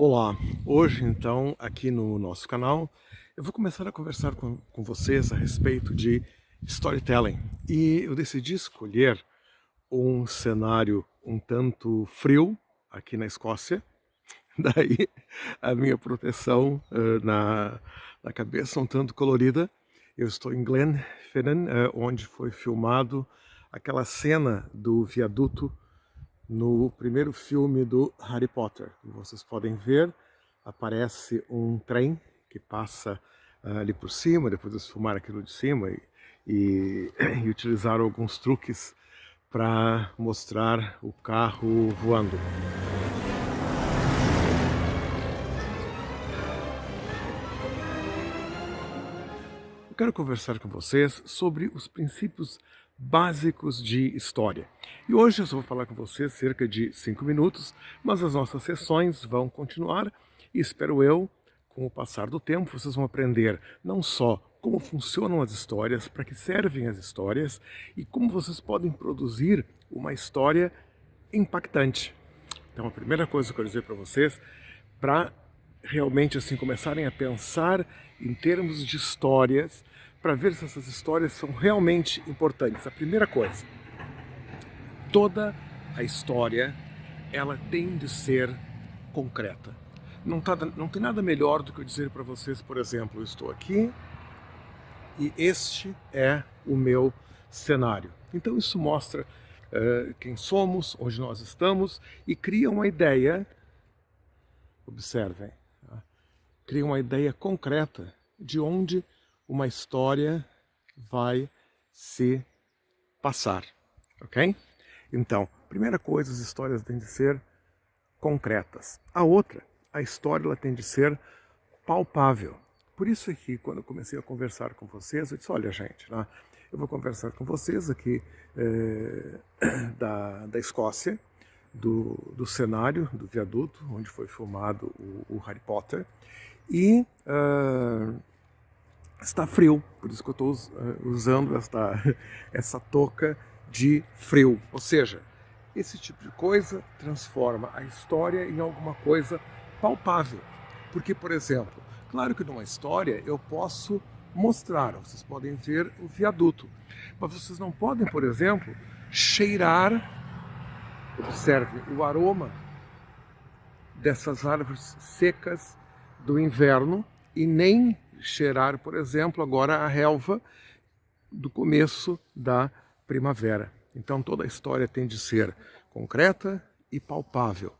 Olá, hoje então aqui no nosso canal eu vou começar a conversar com vocês a respeito de storytelling e eu decidi escolher um cenário um tanto frio aqui na Escócia, daí a minha proteção na cabeça um tanto colorida. Eu estou em Glenfinnan, onde foi filmado aquela cena do viaduto no primeiro filme do Harry Potter. Como vocês podem ver, aparece um trem que passa ali por cima, depois eles filmaram aquilo de cima e utilizaram alguns truques para mostrar o carro voando. Eu quero conversar com vocês sobre os princípios básicos de história. E hoje eu só vou falar com vocês cerca de 5 minutos, mas as nossas sessões vão continuar e espero eu, com o passar do tempo, vocês vão aprender não só como funcionam as histórias, para que servem as histórias e como vocês podem produzir uma história impactante. Então a primeira coisa que eu quero dizer para vocês, para realmente assim começarem a pensar em termos de histórias, para ver se essas histórias são realmente importantes. A primeira coisa, toda a história ela tem de ser concreta. Não tem nada melhor do que eu dizer para vocês, por exemplo, eu estou aqui e este é o meu cenário. Então isso mostra quem somos, onde nós estamos e cria uma ideia, observem, tá? Cria uma ideia concreta de onde uma história vai se passar, ok? Então, primeira coisa, as histórias têm de ser concretas. A outra, a história ela tem de ser palpável. Por isso é que quando eu comecei a conversar com vocês, eu disse, olha gente, né, eu vou conversar com vocês aqui da Escócia, do cenário, do viaduto, onde foi filmado o Harry Potter, e está frio, por isso que eu estou usando essa touca de frio. Ou seja, esse tipo de coisa transforma a história em alguma coisa palpável. Porque, por exemplo, claro que numa história eu posso mostrar, vocês podem ver o viaduto, mas vocês não podem, por exemplo, cheirar, observe, o aroma dessas árvores secas do inverno e nem cheirar, por exemplo, agora a relva do começo da primavera. Então toda a história tem de ser concreta e palpável.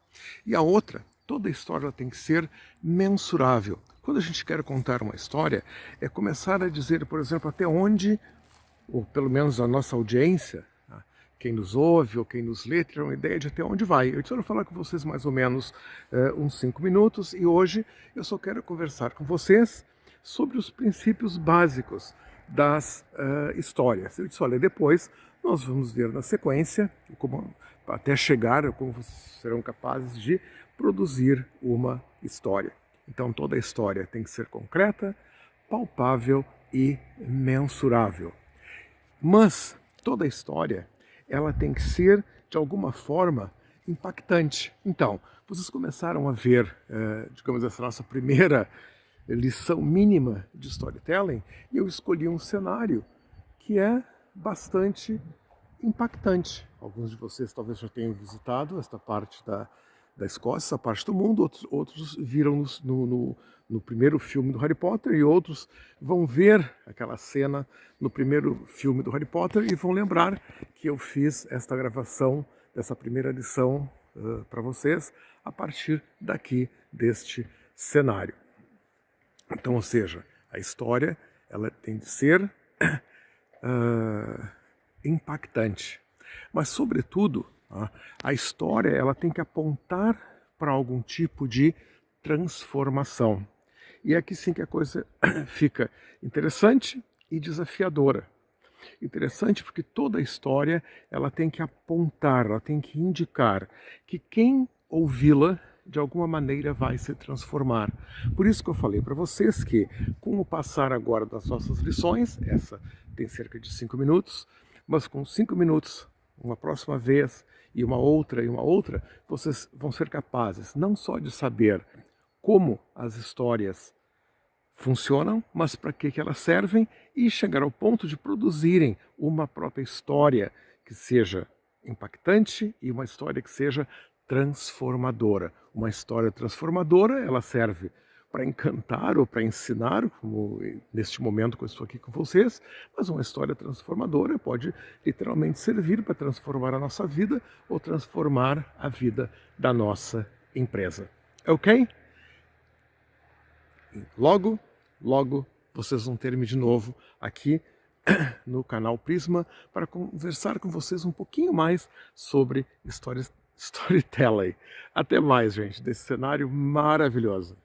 E a outra, toda a história tem que ser mensurável. Quando a gente quer contar uma história, é começar a dizer, por exemplo, até onde, ou pelo menos a nossa audiência, quem nos ouve ou quem nos lê, ter uma ideia de até onde vai. Eu quero falar com vocês mais ou menos uns 5 minutos e hoje eu só quero conversar com vocês sobre os princípios básicos das histórias. Eu disse, olha, depois nós vamos ver na sequência, como, até chegar, como vocês serão capazes de produzir uma história. Então toda a história tem que ser concreta, palpável e mensurável. Mas toda a história ela tem que ser, de alguma forma, impactante. Então, vocês começaram a ver, digamos, essa nossa primeira lição mínima de storytelling, e eu escolhi um cenário que é bastante impactante. Alguns de vocês talvez já tenham visitado esta parte da Escócia, essa parte do mundo, outros viram no primeiro filme do Harry Potter e outros vão ver aquela cena no primeiro filme do Harry Potter e vão lembrar que eu fiz esta gravação dessa primeira lição para vocês a partir daqui deste cenário. Então, ou seja, a história ela tem de ser impactante, mas sobretudo a história ela tem que apontar para algum tipo de transformação. E é aqui sim que a coisa fica interessante e desafiadora. Interessante porque toda a história ela tem que apontar, ela tem que indicar que quem ouvi-la de alguma maneira vai se transformar. Por isso que eu falei para vocês que, com o passar agora das nossas lições, essa tem cerca de 5 minutos, mas com 5 minutos, uma próxima vez e uma outra, vocês vão ser capazes não só de saber como as histórias funcionam, mas para que elas servem, e chegar ao ponto de produzirem uma própria história que seja impactante e uma história que seja transformadora. Uma história transformadora, ela serve para encantar ou para ensinar, como neste momento que eu estou aqui com vocês, mas uma história transformadora pode literalmente servir para transformar a nossa vida ou transformar a vida da nossa empresa. Ok? Logo vocês vão ter-me de novo aqui no canal Prisma para conversar com vocês um pouquinho mais sobre storytelling. Até mais, gente, desse cenário maravilhoso.